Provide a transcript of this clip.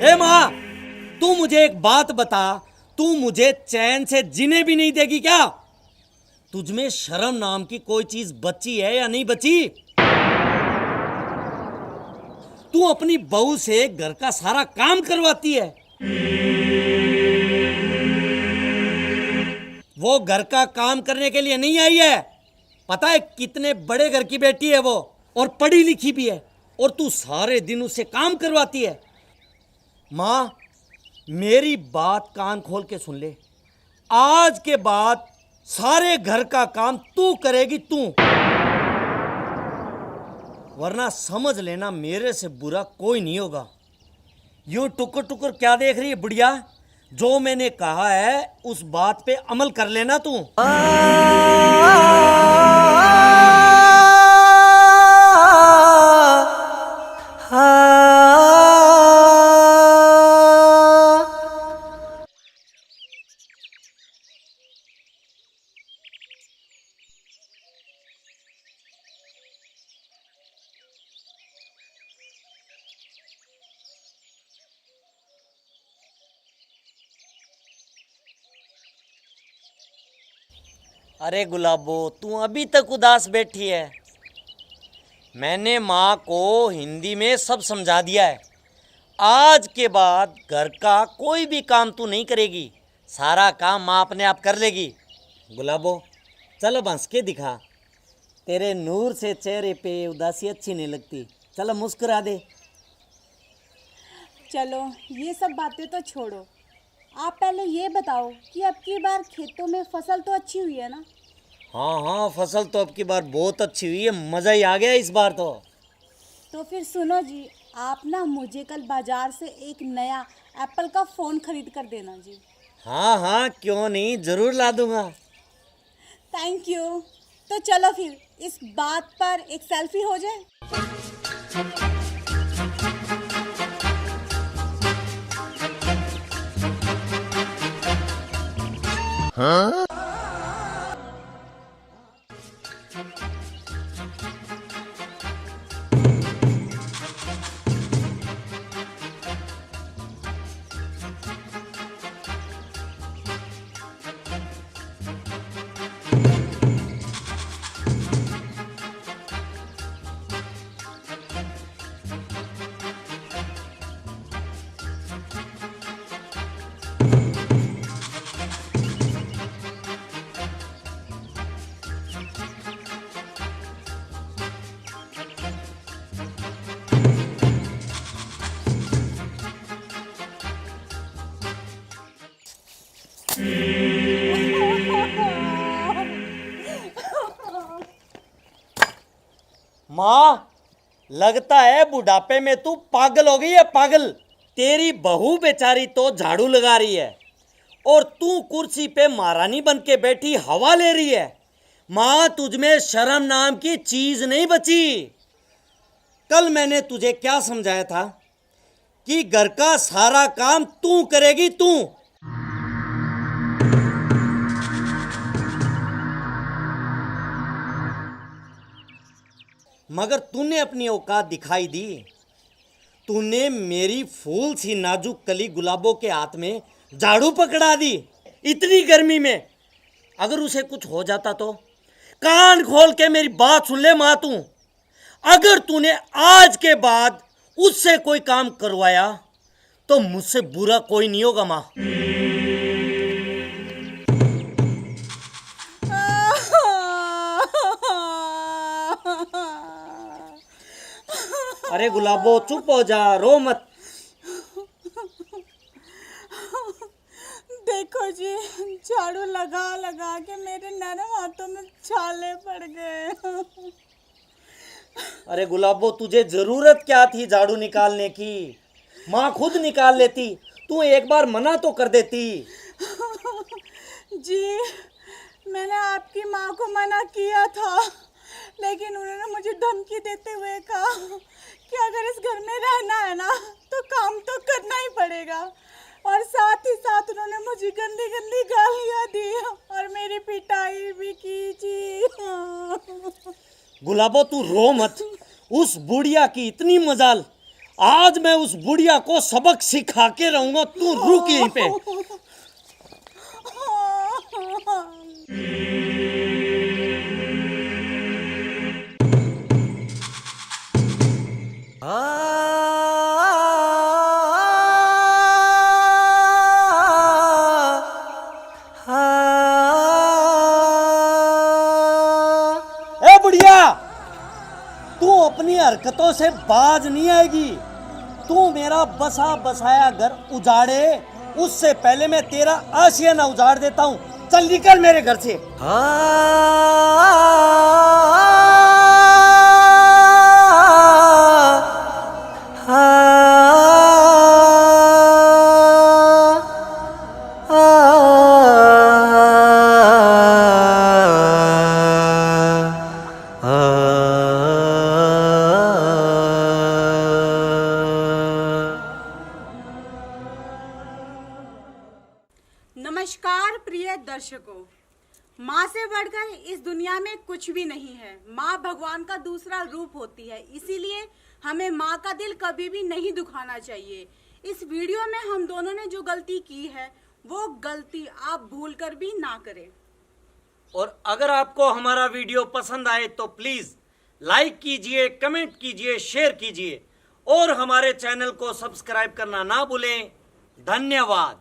ए माँ, तू मुझे एक बात बता, तू मुझे चैन से जीने भी नहीं देगी क्या? तुझमें शर्म नाम की कोई चीज बची है या नहीं बची? तू अपनी बहू से घर का सारा काम करवाती है। वो घर का काम करने के लिए नहीं आई है। पता है कितने बड़े घर की बेटी है वो, और पढ़ी लिखी भी है, और तू सारे दिन उससे काम करवाती है। माँ, मेरी बात कान खोल के सुन ले। आज के बाद सारे घर का काम तू करेगी, तू। वरना समझ लेना, मेरे से बुरा कोई नहीं होगा। यूं टुकुर टुकुर क्या देख रही है बुढ़िया? जो मैंने कहा है उस बात पे अमल कर लेना तू। अरे गुलाबो, तू अभी तक उदास बैठी है। मैंने माँ को हिंदी में सब समझा दिया है। आज के बाद घर का कोई भी काम तू नहीं करेगी, सारा काम माँ अपने आप कर लेगी। गुलाबो, चलो हंस के दिखा। तेरे नूर से चेहरे पे उदासी अच्छी नहीं लगती। चलो मुस्कुरा दे। चलो ये सब बातें तो छोड़ो, आप पहले ये बताओ कि अब की बार खेतों में फसल तो अच्छी हुई है ना? हाँ हाँ, फसल तो अब की बार बहुत अच्छी हुई है, मज़ा ही आ गया इस बार तो फिर सुनो जी, आप ना मुझे कल बाजार से एक नया एप्पल का फ़ोन खरीद कर देना जी। हाँ हाँ, क्यों नहीं, ज़रूर ला दूंगा। Thank you. तो चलो फिर इस बात पर एक सेल्फी हो जाए। हाँ? माँ, लगता है बुढ़ापे में तू पागल हो गई है, पागल। तेरी बहू बेचारी तो झाड़ू लगा रही है और तू कुर्सी पे महारानी बन के बैठी हवा ले रही है। माँ, तुझमें शर्म नाम की चीज नहीं बची। कल मैंने तुझे क्या समझाया था कि घर का सारा काम तू करेगी, तू। मगर तूने अपनी औकात दिखाई दी। तूने मेरी फूल सी नाजुक कली गुलाबों के हाथ में झाड़ू पकड़ा दी, इतनी गर्मी में। अगर उसे कुछ हो जाता तो? कान खोल के मेरी बात सुन ले माँ तू। अगर तूने आज के बाद उससे कोई काम करवाया तो मुझसे बुरा कोई नहीं होगा माँ। अरे गुलाबो, चुप हो जा, रो मत। देखो जी, झाड़ू लगा लगा के मेरे नरम हाथों में छाले पड़ गए। अरे गुलाबो, तुझे जरूरत क्या थी झाड़ू निकालने की? माँ खुद निकाल लेती, तू एक बार मना तो कर देती। जी, मैंने आपकी माँ को मना किया था, लेकिन उन्होंने मुझे धमकी देते हुए कहा कि अगर इस घर में रहना है ना तो काम तो करना ही पड़ेगा, और साथ ही साथ उन्होंने मुझे गंदी गंदी गालियाँ दी और मेरी पिटाई भी की जी। गुलाबो, तू रो मत। उस बुढ़िया की इतनी मजाल, आज मैं उस बुढ़िया को सबक सिखा के रहूंगा। तू रुक यहीं पे। ए बुढ़िया, तू अपनी हरकतों से बाज नहीं आएगी। तू मेरा बसा बसाया घर उजाड़े उससे पहले मैं तेरा आशियाना उजाड़ देता हूँ। चल निकल मेरे घर से। नमस्कार प्रिय दर्शकों, माँ से बढ़कर इस दुनिया में कुछ भी नहीं है। माँ भगवान का दूसरा रूप होती है, इसीलिए हमें माँ का दिल कभी भी नहीं दुखाना चाहिए। इस वीडियो में हम दोनों ने जो गलती की है वो गलती आप भूल कर भी ना करें। और अगर आपको हमारा वीडियो पसंद आए तो प्लीज लाइक कीजिए, कमेंट कीजिए, शेयर कीजिए और हमारे चैनल को सब्सक्राइब करना ना भूलें। धन्यवाद।